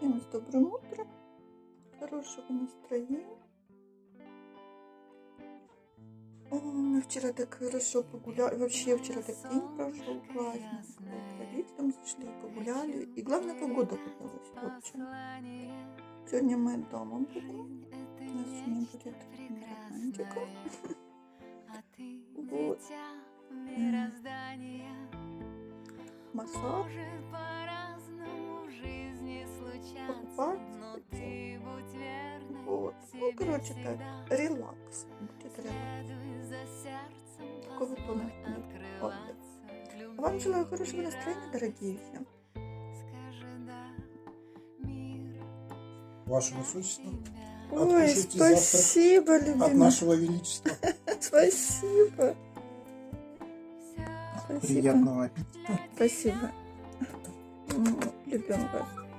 Всем с добрым утром, хорошего настроения. Мы вчера так хорошо погуляли, вообще вчера так день прошел классно. К родителям зашли, погуляли, и главное, погода подалась. Вот в чем. Сегодня мы дома будем, у нас сегодня будет романтика. Вот. Массаж. Покупаться хотим. Вот. Ну, короче, так, релакс. Будет релакс. Такой вот у нас будет отдых. А вам желаю хорошего настроения, дорогие все. Ваше Высочество, Ой, спасибо, любимый. от нашего Величества. Спасибо. Приятного аппетита. Спасибо. Любим вас.